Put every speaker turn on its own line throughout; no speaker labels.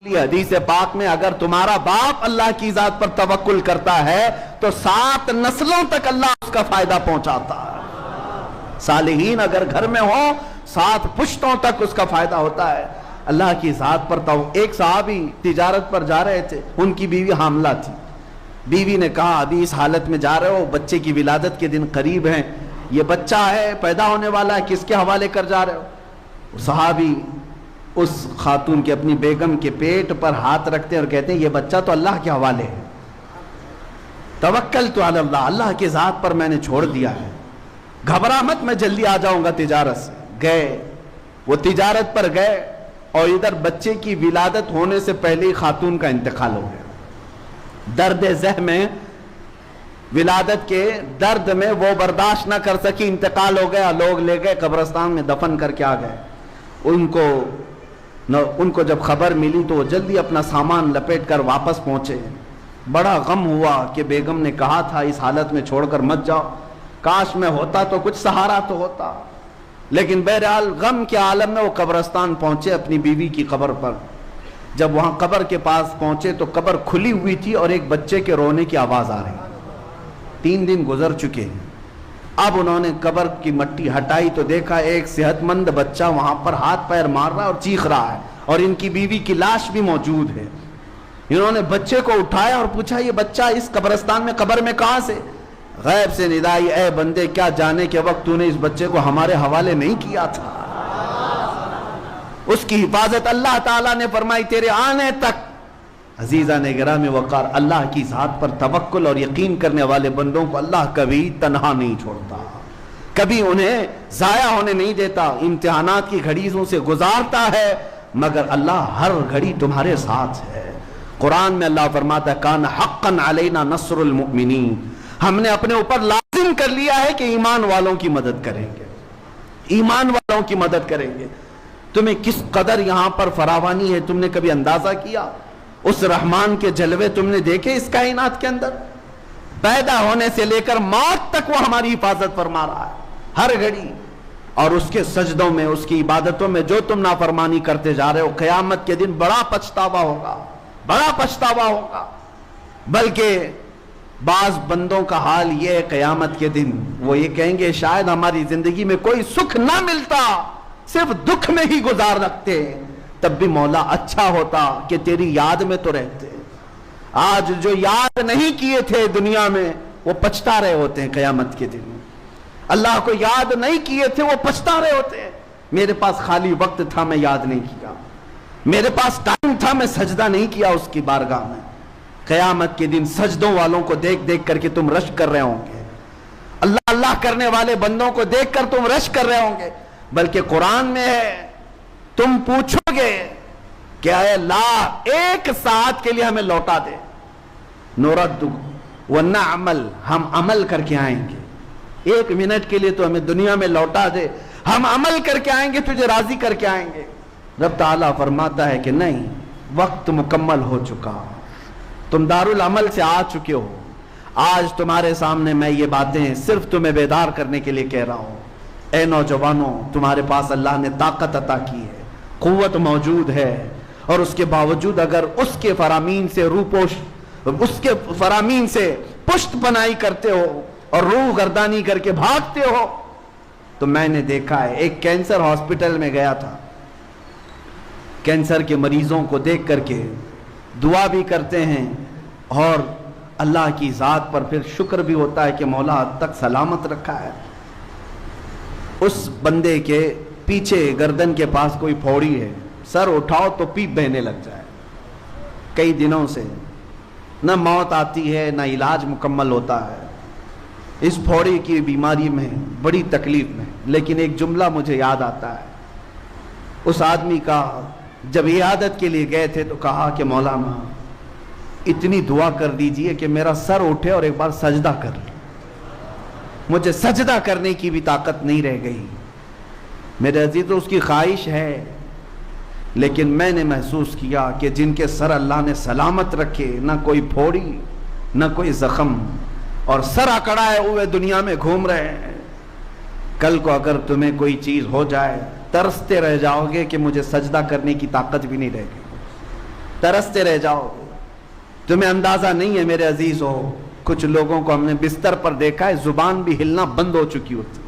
حدیث پاک میں اگر تمہارا باپ اللہ کی ذات پر توکل کرتا ہے تو 7 نسلوں تک اللہ اس کا فائدہ پہنچاتا ہے۔ صالحین اگر گھر میں ہو 7 پشتوں تک اس کا فائدہ ہوتا ہے اللہ کی ذات پر۔ ایک صحابی تجارت پر جا رہے تھے، ان کی بیوی حاملہ تھی۔ بیوی نے کہا ابھی اس حالت میں جا رہے ہو، بچے کی ولادت کے دن قریب ہیں، یہ بچہ ہے پیدا ہونے والا ہے، کس کے حوالے کر جا رہے ہو؟ صحابی اس خاتون کے اپنی بیگم کے پیٹ پر ہاتھ رکھتے ہیں اور کہتے ہیں یہ بچہ تو اللہ کے حوالے ہے، توکلت علی اللہ، اللہ کی ذات پر میں نے چھوڑ دیا ہے، گھبرا مت میں جلدی آ جاؤں گا تجارت سے۔ گئے، وہ تجارت پر گئے اور ادھر بچے کی ولادت ہونے سے پہلے ہی خاتون کا انتقال ہو گیا۔ درد ذہ میں، ولادت کے درد میں وہ برداشت نہ کر سکی، انتقال ہو گیا، لوگ لے گئے قبرستان میں دفن کر کے آ گئے۔ ان کو جب خبر ملی تو وہ جلدی اپنا سامان لپیٹ کر واپس پہنچے۔ بڑا غم ہوا کہ بیگم نے کہا تھا اس حالت میں چھوڑ کر مت جاؤ، کاش میں ہوتا تو کچھ سہارا تو ہوتا، لیکن بہرحال غم کے عالم میں وہ قبرستان پہنچے اپنی بیوی کی قبر پر۔ جب وہاں قبر کے پاس پہنچے تو قبر کھلی ہوئی تھی اور ایک بچے کے رونے کی آواز آ رہی۔ 3 دن گزر چکے ہیں، اب انہوں نے قبر کی مٹی ہٹائی تو دیکھا ایک صحت مند بچہ وہاں پر ہاتھ پیر مار رہا ہے اور چیخ رہا ہے، اور ان کی بیوی کی لاش بھی موجود ہے۔ انہوں نے بچے کو اٹھایا اور پوچھا یہ بچہ اس قبرستان میں قبر میں کہاں سے؟ غیب سے ندائی، اے بندے کیا جانے کے وقت تو نے اس بچے کو ہمارے حوالے نہیں کیا تھا؟ اس کی حفاظت اللہ تعالیٰ نے فرمائی تیرے آنے تک۔ عزیزان گرامی وقار، اللہ کی ذات پر توکل اور یقین کرنے والے بندوں کو اللہ کبھی تنہا نہیں چھوڑتا، کبھی انہیں ضائع ہونے نہیں دیتا، امتحانات کی گھڑیوں سے گزارتا ہے، مگر اللہ ہر گھڑی تمہارے ساتھ ہے۔ قرآن میں اللہ فرماتا ہے کان حقا علینا نصر المؤمنین، ہم نے اپنے اوپر لازم کر لیا ہے کہ ایمان والوں کی مدد کریں گے، ایمان والوں کی مدد کریں گے۔ تمہیں کس قدر یہاں پر فراوانی ہے تم نے کبھی اندازہ کیا؟ اس رحمان کے جلوے تم نے دیکھے اس کائنات کے اندر؟ پیدا ہونے سے لے کر موت تک وہ ہماری حفاظت فرما رہا ہے ہر گھڑی، اور اس کے سجدوں میں، اس کی عبادتوں میں جو تم نافرمانی کرتے جا رہے ہو، قیامت کے دن بڑا پچھتاوا ہوگا، بڑا پچھتاوا ہوگا۔ بلکہ بعض بندوں کا حال یہ ہے قیامت کے دن وہ یہ کہیں گے شاید ہماری زندگی میں کوئی سکھ نہ ملتا، صرف دکھ میں ہی گزار رکھتے، تب بھی مولا اچھا ہوتا کہ تیری یاد میں تو رہتے۔ آج جو یاد نہیں کیے تھے دنیا میں وہ پچھتا رہے ہوتے ہیں قیامت کے دن، اللہ کو یاد نہیں کیے تھے وہ پچھتا رہے ہوتے ہیں۔ میرے پاس خالی وقت تھا میں یاد نہیں کیا، میرے پاس ٹائم تھا میں سجدہ نہیں کیا اس کی بارگاہ میں۔ قیامت کے دن سجدوں والوں کو دیکھ دیکھ کر کے تم رشک کر رہے ہوں گے، اللہ اللہ کرنے والے بندوں کو دیکھ کر تم رشک کر رہے ہوں گے۔ بلکہ قرآن میں ہے تم پوچھو گے کہ اے اللہ 1 ساعت کے لیے ہمیں لوٹا دے، نورد ونعمل، ہم عمل کر کے آئیں گے، 1 منٹ کے لیے تو ہمیں دنیا میں لوٹا دے، ہم عمل کر کے آئیں گے، تجھے راضی کر کے آئیں گے۔ رب تعالیٰ فرماتا ہے کہ نہیں، وقت مکمل ہو چکا، تم دارالعمل سے آ چکے ہو، آج تمہارے سامنے میں یہ باتیں صرف تمہیں بیدار کرنے کے لیے کہہ رہا ہوں۔ اے نوجوانوں، تمہارے پاس اللہ نے طاقت عطا کی ہے، قوت موجود ہے، اور اس کے باوجود اگر اس کے فرامین سے اس کے فرامین سے پشت پناہی کرتے ہو اور روح گردانی کر کے بھاگتے ہو تو میں نے دیکھا ہے، ایک کینسر ہاسپٹل میں گیا تھا، کینسر کے مریضوں کو دیکھ کر کے دعا بھی کرتے ہیں اور اللہ کی ذات پر پھر شکر بھی ہوتا ہے کہ مولا حد تک سلامت رکھا ہے۔ اس بندے کے پیچھے گردن کے پاس کوئی پھوڑی ہے، سر اٹھاؤ تو پیپ بہنے لگ جائے، کئی دنوں سے نہ موت آتی ہے نہ علاج مکمل ہوتا ہے، اس پھوڑی کی بیماری میں بڑی تکلیف میں۔ لیکن ایک جملہ مجھے یاد آتا ہے، اس آدمی کا جب عیادت کے لیے گئے تھے تو کہا کہ مولانا اتنی دعا کر دیجئے کہ میرا سر اٹھے اور ایک بار سجدہ کر لے، مجھے سجدہ کرنے کی بھی طاقت نہیں رہ گئی۔ میرے عزیزو، اس کی خواہش ہے، لیکن میں نے محسوس کیا کہ جن کے سر اللہ نے سلامت رکھے، نہ کوئی پھوڑی نہ کوئی زخم، اور سر اکڑائے ہوئے دنیا میں گھوم رہے ہیں، کل کو اگر تمہیں کوئی چیز ہو جائے ترستے رہ جاؤ گے کہ مجھے سجدہ کرنے کی طاقت بھی نہیں رہ گئی۔ तरसते रह जाओगे। तुम्हें अंदाजा नहीं है मेरे अजीज हो, कुछ लोगों को हमने बिस्तर पर देखा है जुबान भी हिलना बंद हो चुकी होती,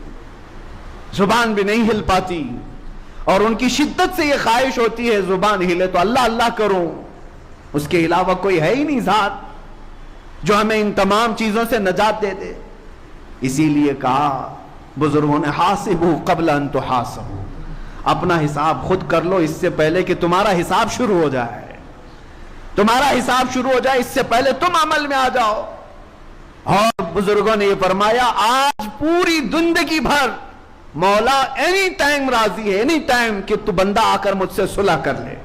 जुबान भी नहीं हिल पाती, और उनकी शिद्दत से ये ख्वाहिश होती है जुबान हिले तो अल्लाह अल्लाह करूं, उसके अलावा कोई है ही नहीं ज़ात जो हमें इन तमाम चीजों से नजात दे दे। इसीलिए कहा बुजुर्गों ने, हासिबू क़ब्ल अन तुहासबू, अपना हिसाब खुद कर लो इससे पहले कि तुम्हारा हिसाब शुरू हो जाए। तुम्हारा हिसाब शुरू हो जाए इससे पहले तुम अमल में आ जाओ। और बुजुर्गों ने यह फरमाया, आज पूरी जिंदगी भर मौला एनी टाइम राजी है, एनी टाइम कि तू बंदा आकर मुझसे सुलह कर ले,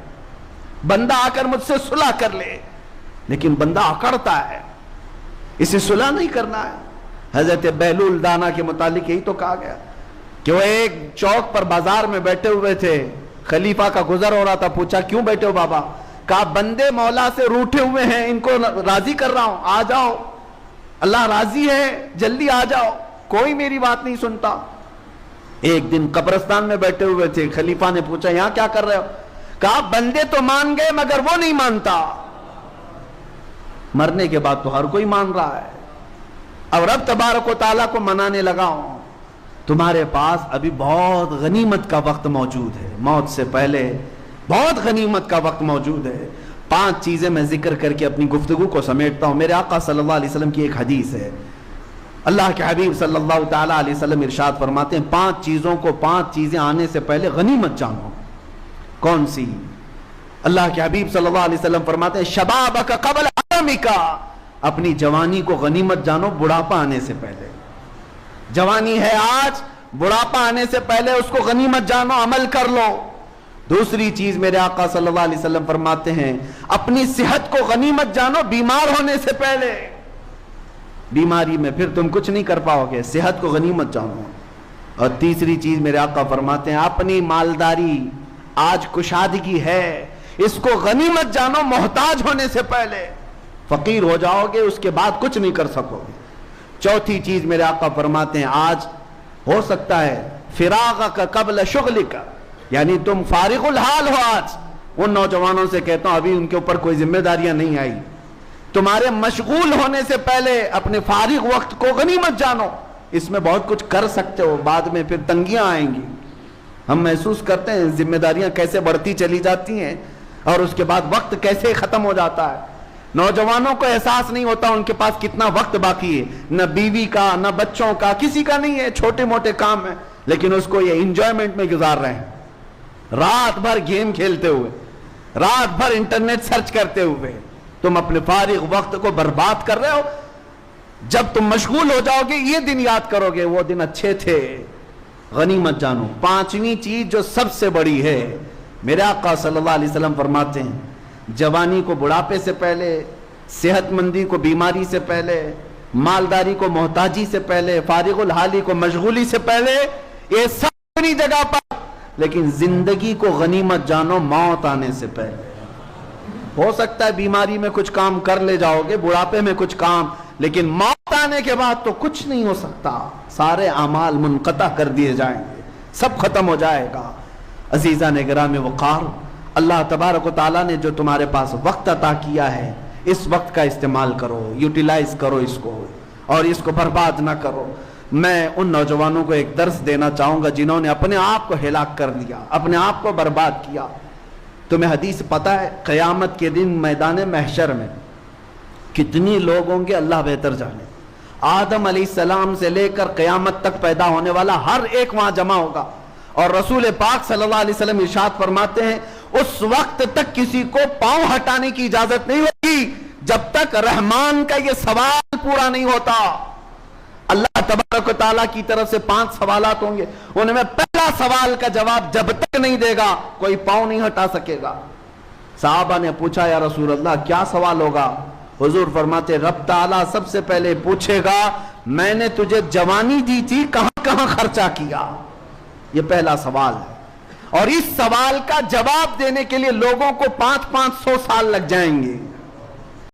बंदा आकर मुझसे सुलह कर ले, लेकिन बंदा अकड़ता है, इसे सुलह नहीं करना है। हजरत बहलूल दाना के मुतालिक यही तो कहा गया कि वो एक चौक पर बाजार में बैठे हुए थे, खलीफा का गुजर हो रहा था, पूछा क्यों बैठे हो बाबा? कहा बंदे मौला से रूठे हुए हैं, इनको राजी कर रहा हूं, आ जाओ, अल्लाह राजी है, जल्दी आ जाओ, कोई मेरी बात नहीं सुनता। एक दिन कब्रिस्तान में बैठे हुए थे, खलीफा ने पूछा यहां क्या कर रहे हो? कहा बंदे तो मान गए मगर वो नहीं मानता। मरने के बाद तो हर कोई मान रहा है, अब रब तबारक व तआला को मनाने लगा हूं। तुम्हारे पास अभी बहुत गनीमत का वक्त मौजूद है, मौत से पहले बहुत गनीमत का वक्त मौजूद है। 5 चीजें मैं जिक्र करके अपनी गुफ्तगू को समेटता हूं। मेरे आका सल्लल्लाहु अलैहि वसल्लम की एक हदीस है, अल्लाह के हबीब सल्लल्लाहु ताला अलैहि वसल्लम इरशाद फरमाते हैं, 5 चीजों को 5 चीजें आने से पहले गनीमत जानो। कौन सी? अल्लाह के हबीब सल्लल्लाहु अलैहि वसल्लम फरमाते हैं, शबाबका क़ब्ल हरमिका, अपनी जवानी को गनीमत जानो बुढ़ापा आने से पहले। जवानी है आज, बुढ़ापा आने से पहले उसको गनीमत जानो, अमल कर लो। दूसरी चीज मेरे आका सल्लल्लाहु अलैहि वसल्लम फरमाते हैं, अपनी सेहत को गनीमत जानो बीमार होने से पहले। बीमारी में फिर तुम कुछ नहीं कर पाओगे, सेहत को गनीमत जानो। और तीसरी चीज मेरे आका फरमाते हैं, अपनी मालदारी आज कुशादगी है, इसको गनीमत जानो मोहताज होने से पहले। फकीर हो जाओगे उसके बाद कुछ नहीं कर सकोगे। चौथी चीज मेरे आका फरमाते हैं, आज हो सकता है फिराग का कबल शुगल का, यानी तुम फारिगुल हाल हो। आज उन नौजवानों से कहता हूं अभी उनके ऊपर कोई जिम्मेदारियां नहीं आई, तुम्हारे मशगूल होने से पहले अपने फारिग वक्त को गनीमत जानो। इसमें बहुत कुछ कर सकते हो, बाद में फिर तंगियां आएंगी। हम महसूस करते हैं जिम्मेदारियां कैसे बढ़ती चली जाती हैं और उसके बाद वक्त कैसे खत्म हो जाता है। नौजवानों को एहसास नहीं होता उनके पास कितना वक्त बाकी है, न बीवी का न बच्चों का, किसी का नहीं है, छोटे मोटे काम है, लेकिन उसको ये इंजॉयमेंट में गुजार रहे हैं, रात भर गेम खेलते हुए, रात भर इंटरनेट सर्च करते हुए तुम अपने फारिग वक्त को बर्बाद कर रहे हो। जब तुम मशगूल हो जाओगे ये दिन याद करोगे, वो दिन अच्छे थे। गनीमत जानो। 5वीं चीज जो सबसे बड़ी है, मेरे आका सल्लल्लाहु अलैहि वसल्लम फरमाते हैं, जवानी को बुढ़ापे से पहले, सेहतमंदी को बीमारी से पहले, मालदारी को मोहताजी से पहले, फारिगुल हाली को मशगूली से पहले, ये सब अपनी जगह पर, लेकिन जिंदगी को गनीमत जानो मौत आने से पहले। हो सकता है बीमारी में कुछ काम कर ले जाओगे, बुढ़ापे में कुछ काम, लेकिन मौत आने के बाद तो कुछ नहीं हो सकता। सारे अमाल मुनक़ता कर दिए जाएंगे, सब खत्म हो जाएगा। अजीज़ा ने गिरामी वक़ार, अल्लाह तबारक व तआला ने जो तुम्हारे पास वक्त अता किया है, इस वक्त का इस्तेमाल करो, यूटिलाइज करो इसको, और इसको बर्बाद ना करो। मैं उन नौजवानों को एक दर्स देना चाहूंगा जिन्होंने अपने आप को हिलाक कर दिया, अपने आप को बर्बाद किया। तुम्हें हदीस पता है, क़यामत के दिन मैदान महशर में कितनी लोग होंगे अल्लाह बेहतर जाने। आदम अलैहिस्सलाम से लेकर क़यामत तक पैदा होने वाला हर एक वहां जमा होगा, और रसूल पाक सल्लल्लाहु अलैहि वसल्लम इरशाद फरमाते हैं, उस वक्त तक किसी को पांव हटाने की इजाजत नहीं होगी जब तक रहमान का ये सवाल पूरा नहीं होता। अल्लाह तबारक व तआला की तरफ से 5 सवालात होंगे, उनमें पहला सवाल का जवाब जब तक नहीं देगा कोई पांव नहीं हटा सकेगा। साहबा ने पूछा, या रसूल अल्लाह क्या सवाल होगा? हुजूर फरमाते, रब ताला सबसे पहले पूछेगा, मैंने तुझे जवानी दी थी, कहां कहां खर्चा किया? ये पहला सवाल है, और इस सवाल का जवाब देने के लिए लोगों को 500-500 साल लग जाएंगे।